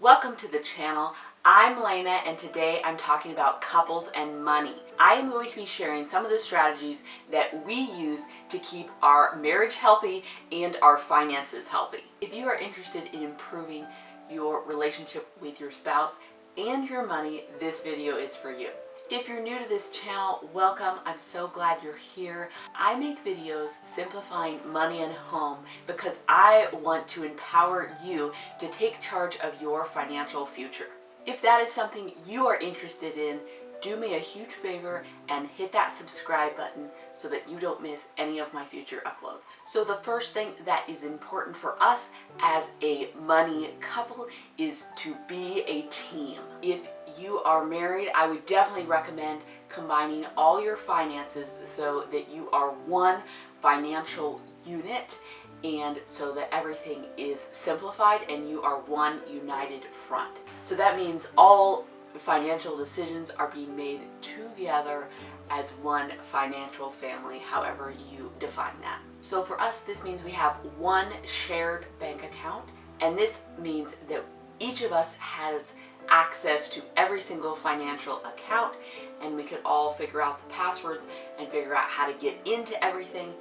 Welcome to the channel. I'm Lena and today I'm talking about couples and money. I am going to be sharing some of the strategies that we use to keep our marriage healthy and our finances healthy. If you are interested in improving your relationship with your spouse and your money, this video is for you. If you're new to this channel, welcome. I'm so glad you're here. I make videos simplifying money and home because I want to empower you to take charge of your financial future. If that is something you are interested in, do me a huge favor and hit that subscribe button so that you don't miss any of my future uploads. So the first thing that is important for us as a money couple is to be a team. If you are married, I would definitely recommend combining all your finances so that you are one financial unit and so that everything is simplified and you are one united front. So that means all financial decisions are being made together as one financial family, however you define that. So for us, this means we have one shared bank account, and this means that each of us has access to every single financial account, and we could all figure out the passwords and figure out how to get into everything.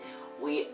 We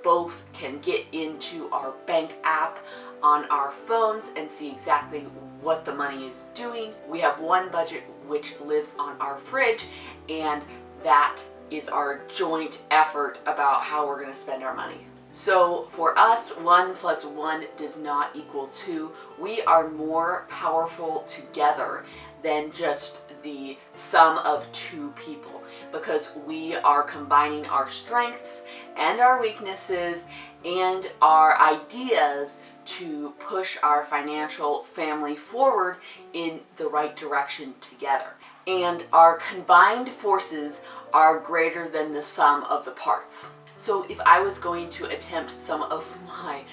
both can get into our bank app on our phones and see exactly what the money is doing. We have one budget which lives on our fridge, and that is our joint effort about how we're going to spend our money. So for us, 1 + 1 does not equal 2. We are more powerful together than just the sum of two people because we are combining our strengths and our weaknesses and our ideas to push our financial family forward in the right direction together. And our combined forces are greater than the sum of the parts. So if I was going to attempt some of my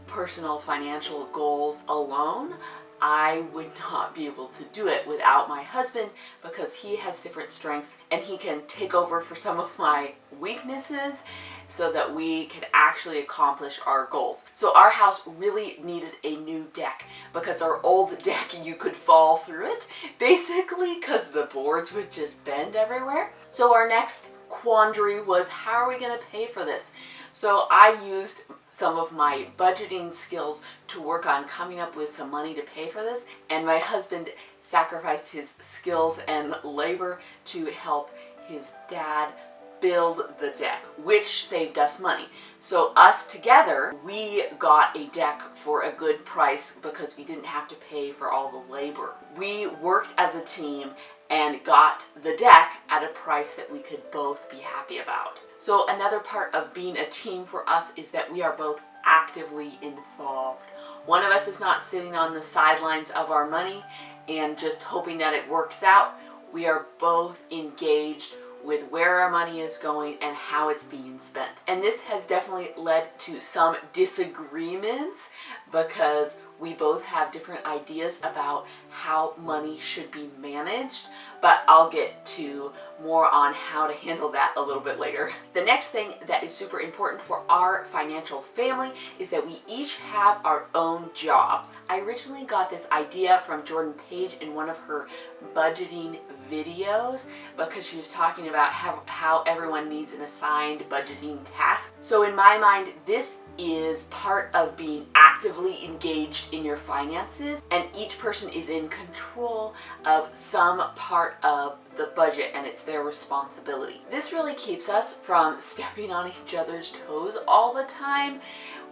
personal financial goals alone, I would not be able to do it without my husband because he has different strengths and he can take over for some of my weaknesses so that we can actually accomplish our goals. So our house really needed a new deck because our old deck, you could fall through it basically because the boards would just bend everywhere. So our next quandary was, how are we going to pay for this? So I used some of my budgeting skills to work on coming up with some money to pay for this, and my husband sacrificed his skills and labor to help his dad build the deck, which saved us money. So us together, we got a deck for a good price because we didn't have to pay for all the labor. We worked as a team and got the deck at a price that we could both be happy about. So another part of being a team for us is that we are both actively involved. One of us is not sitting on the sidelines of our money and just hoping that it works out. We are both engaged with where our money is going and how it's being spent. And this has definitely led to some disagreements because we both have different ideas about how money should be managed, but I'll get to more on how to handle that a little bit later. The next thing that is super important for our financial family is that we each have our own jobs. I originally got this idea from Jordan Page in one of her budgeting videos because she was talking about how everyone needs an assigned budgeting task. So in my mind, this is part of being actively engaged in your finances, and each person is in control of some part of the budget and it's their responsibility. This really keeps us from stepping on each other's toes all the time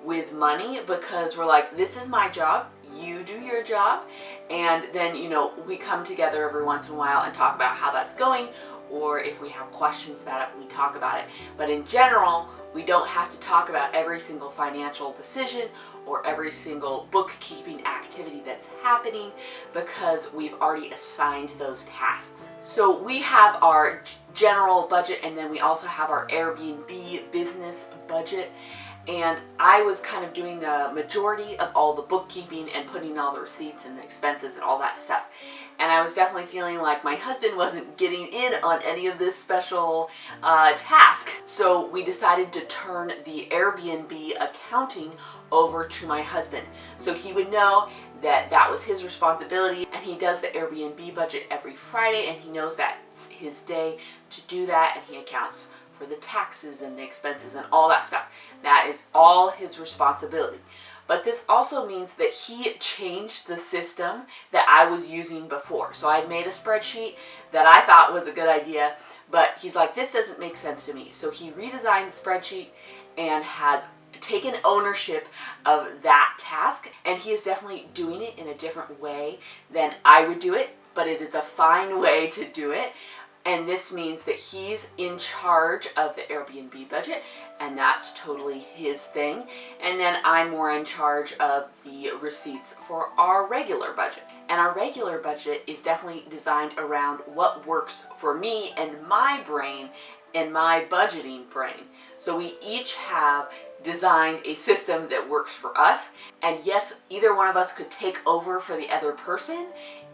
with money because we're like, this is my job, you do your job, and then we come together every once in a while and talk about how that's going, or if we have questions about it, we talk about it. But in general, we don't have to talk about every single financial decision or every single bookkeeping activity that's happening because we've already assigned those tasks. So we have our general budget and then we also have our Airbnb business budget. And I was kind of doing the majority of all the bookkeeping and putting all the receipts and the expenses and all that stuff. And I was definitely feeling like my husband wasn't getting in on any of this special task. So we decided to turn the Airbnb accounting over to my husband. So he would know that that was his responsibility, and he does the Airbnb budget every Friday, and he knows that's his day to do that, and he accounts for the taxes and the expenses and all that stuff. That is all his responsibility. But this also means that he changed the system that I was using before. So I made a spreadsheet that I thought was a good idea, but he's like, this doesn't make sense to me. So he redesigned the spreadsheet and has taken ownership of that task, and he is definitely doing it in a different way than I would do it, but it is a fine way to do it. And this means that he's in charge of the Airbnb budget, and that's totally his thing. And then I'm more in charge of the receipts for our regular budget. And our regular budget is definitely designed around what works for me and my brain and my budgeting brain. So we each have designed a system that works for us. And yes, either one of us could take over for the other person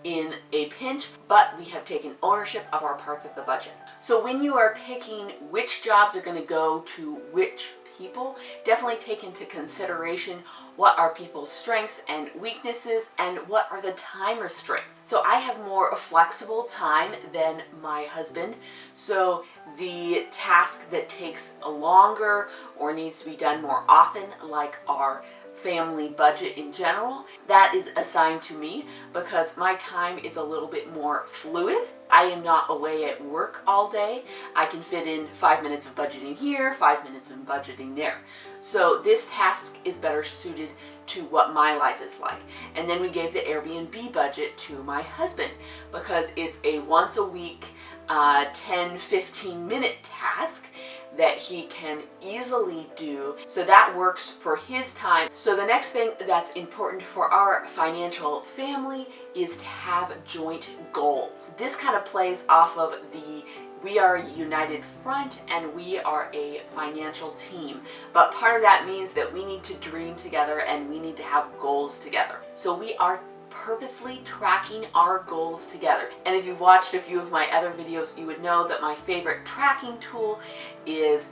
in a pinch, but we have taken ownership of our parts of the budget. So when you are picking which jobs are going to go to which people, definitely take into consideration what are people's strengths and weaknesses and what are the time restraints. So I have more flexible time than my husband, so the task that takes longer or needs to be done more often, like our family budget in general, that is assigned to me because my time is a little bit more fluid. I am not away at work all day. I can fit in 5 minutes of budgeting here, 5 minutes of budgeting there. So this task is better suited to what my life is like. And then we gave the Airbnb budget to my husband because it's a once a week 10-15 minute task that he can easily do, so that works for his time. So the next thing that's important for our financial family is to have joint goals. This kind of plays off of the we are a united front and we are a financial team, but part of that means that we need to dream together and we need to have goals together. So we are purposely tracking our goals together. And if you watched a few of my other videos, you would know that my favorite tracking tool is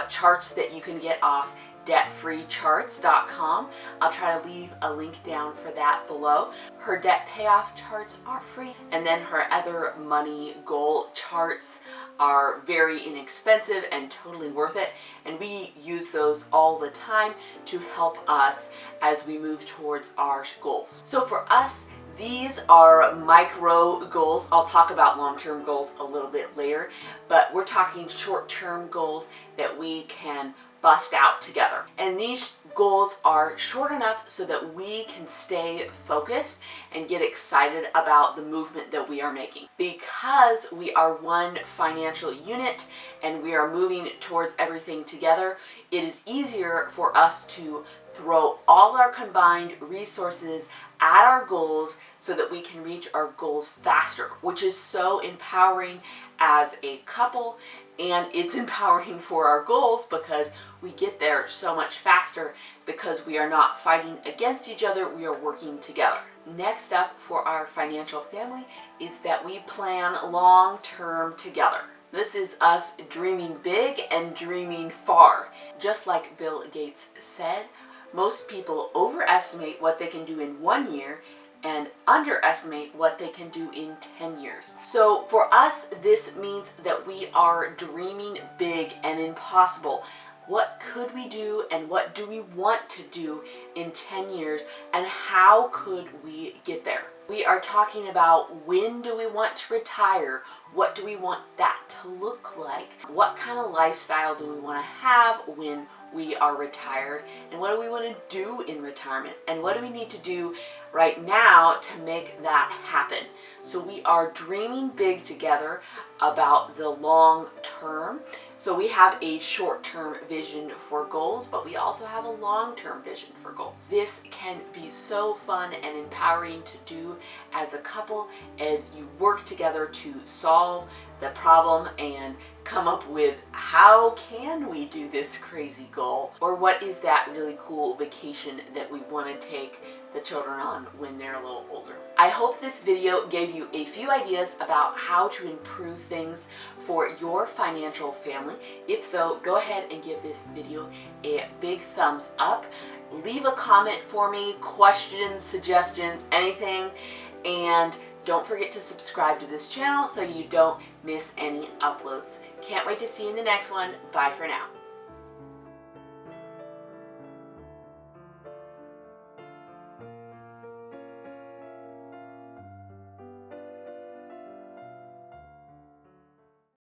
charts that you can get off debtfreecharts.com. I'll try to leave a link down for that below. Her debt payoff charts are free, and then her other money goal charts are very inexpensive and totally worth it, and we use those all the time to help us as we move towards our goals. So for us, these are micro goals. I'll talk about long-term goals a little bit later, but we're talking short-term goals that we can bust out together. And these goals are short enough so that we can stay focused and get excited about the movement that we are making. Because we are one financial unit and we are moving towards everything together, it is easier for us to throw all our combined resources at our goals so that we can reach our goals faster, which is so empowering as a couple, and it's empowering for our goals because we get there so much faster because we are not fighting against each other, we are working together. Next up for our financial family is that we plan long-term together. This is us dreaming big and dreaming far. Just like Bill Gates said, most people overestimate what they can do in 1 year and underestimate what they can do in 10 years. So for us, this means that we are dreaming big and impossible. What could we do and what do we want to do in 10 years, and how could we get there? We are talking about when do we want to retire? What do we want that to look like? What kind of lifestyle do we want to have when we are retired? And what do we want to do in retirement? And what do we need to do right now to make that happen? So we are dreaming big together about the long term. So we have a short-term vision for goals, but we also have a long-term vision for goals. This can be so fun and empowering to do as a couple as you work together to solve the problem and come up with how can we do this crazy goal, or what is that really cool vacation that we want to take the children on when they're a little older. I hope this video gave you a few ideas about how to improve things for your financial family. If so, go ahead and give this video a big thumbs up. leave a comment for me, questions, suggestions, anything, and don't forget to subscribe to this channel so you don't miss any uploads. Can't wait to see you in the next one. Bye for now.